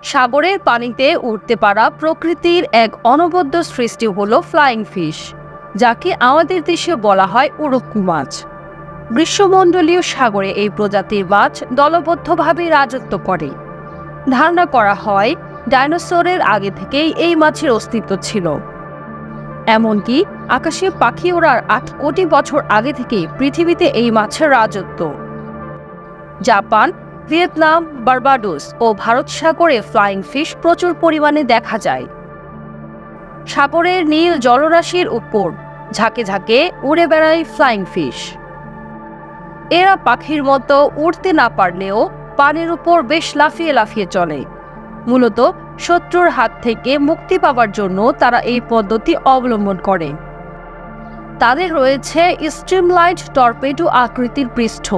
সাগরের পানিতে উঠতে পারা প্রকৃতির এক অনবদ্য সৃষ্টি হলো ফ্লাইং ফিশ, যাকে আমাদের দেশে বলা হয় উড়ুক্কু মাছ। গ্রীষ্মমণ্ডলীয় সাগরে এই প্রজাতির মাছ দলবদ্ধভাবে রাজত্ব করে। ধারণা করা হয় ডাইনোসরের আগে থেকেই এই মাছের অস্তিত্ব ছিল। এমনকি আকাশে পাখি ওড়ার ৮ কোটি বছর আগে থেকেই পৃথিবীতে এই মাছের রাজত্ব। জাপান, ভিয়েতনাম, বার্বাডোস ও ভারত সাগরে ফ্লাইং ফিশ প্রচুর পরিমাণে দেখা যায়। সাগরের নীল জলরাশির উপর ঝাঁকে ঝাঁকে উড়ে বেড়ায় ফ্লাইং ফিশ। এরা পাখির মতো উড়তে না পারলেও পানির উপর বেশ লাফিয়ে লাফিয়ে চলে। মূলত শত্রুর হাত থেকে মুক্তি পাওয়ার জন্য তারা এই পদ্ধতি অবলম্বন করে। তাদের রয়েছে স্ট্রিমলাইট টর্পেডো আকৃতির পৃষ্ঠ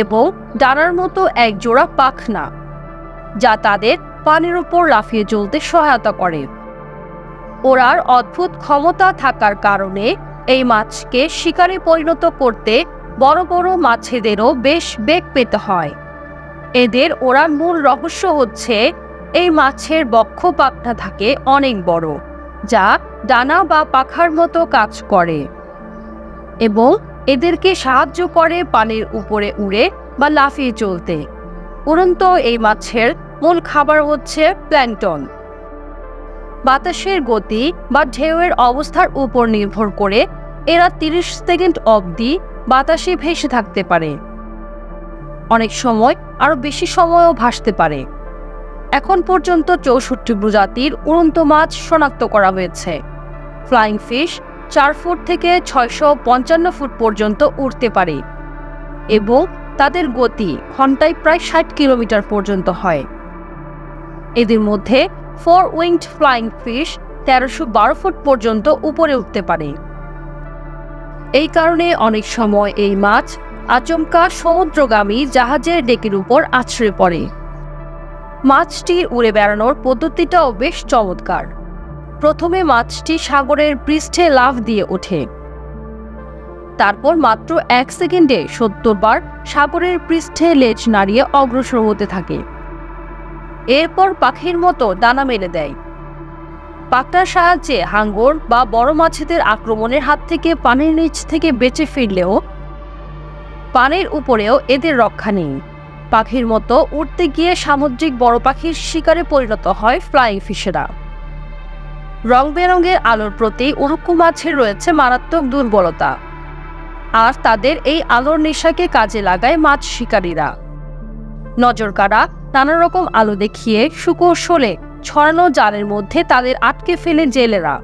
এবং ডানার মতো এক জোড়া পাখনা, যা তাদের পানির উপর লাফিয়ে চলতে সহায়তা করে। ওড়ার অদ্ভুত ক্ষমতা থাকার কারণে এই মাছকে শিকারে পরিণত করতে বড় বড় মাছেদেরও বেশ বেগ পেতে হয়। এদের ওড়ার মূল রহস্য হচ্ছে এই মাছের বক্ষ পাখনা থাকে অনেক বড়, যা ডানা বা পাখার মতো কাজ করে এবং এদেরকে সাহায্য করে পানির উপরে উড়ে বা লাফিয়ে চলতে। উড়ন্ত এই মাছের মূল খাবার হচ্ছে প্ল্যাঙ্কটন। বাতাসের গতি বা ঢেউয়ের অবস্থার উপর নির্ভর করে এরা 30 সেকেন্ড অবধি বাতাসে ভেসে থাকতে পারে। অনেক সময় আরও বেশি সময়ও ভাসতে পারে। এখন পর্যন্ত 64 প্রজাতির উড়ন্ত মাছ শনাক্ত করা হয়েছে। ফ্লাইং ফিশ 4 ফুট থেকে 655 ফুট পর্যন্ত উড়তে পারে এবং তাদের গতি ঘন্টায় প্রায় 60 কিলোমিটার পর্যন্ত হয়। এদের মধ্যে 4 উইংড ফ্লাইং ফিশ 1312 ফুট পর্যন্ত উপরে উঠতে পারে। এই কারণে অনেক সময় এই মাছ আচমকা সমুদ্রগামী জাহাজের ডেকের উপর আছড়ে পড়ে। মাছটির উড়ে বেড়ানোর পদ্ধতিটাও বেশ চমৎকার। প্রথমে মাছটি সাগরের পৃষ্ঠে লাফ দিয়ে ওঠে, তারপর মাত্র 1 সেকেন্ডে 70 বার সাগরের পৃষ্ঠে লেজ নাড়িয়ে অগ্রসর হতে থাকে। এরপর পাখির মতো ডানা মেলে দেয়। পাখনার সাহায্যে হাঙ্গর বা বড় মাছেদের আক্রমণের হাত থেকে পানির নিচ থেকে বেঁচে ফিরলেও পানির উপরেও এদের রক্ষা নেই। পাখির মতো উড়তে গিয়ে সামুদ্রিক বড় পাখির শিকারে পরিণত হয় ফ্লাইং ফিশেরা। রং বেরঙের আলোর প্রতি উড়ুক্কু মাছের রয়েছে মারাত্মক দুর্বলতা, আর তাদের এই আলোর নেশাকে কাজে লাগায় মাছ শিকারীরা। নজরকাড়া নানা রকম আলো দেখিয়ে সুকৌশলে ছড়ানো জালের মধ্যে তাদের আটকে ফেলে জেলেরা।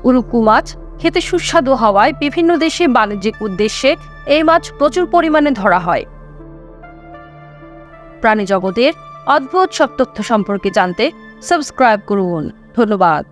উড়ুক্কু মাছ খেতে সুস্বাদু হওয়ায় বিভিন্ন দেশে বাণিজ্যিক উদ্দেশ্যে এই মাছ প্রচুর পরিমাণে ধরা হয়। প্রাণী জগতের অদ্ভুত সব তথ্য সম্পর্কে জানতে সাবস্ক্রাইব করুন। ধন্যবাদ।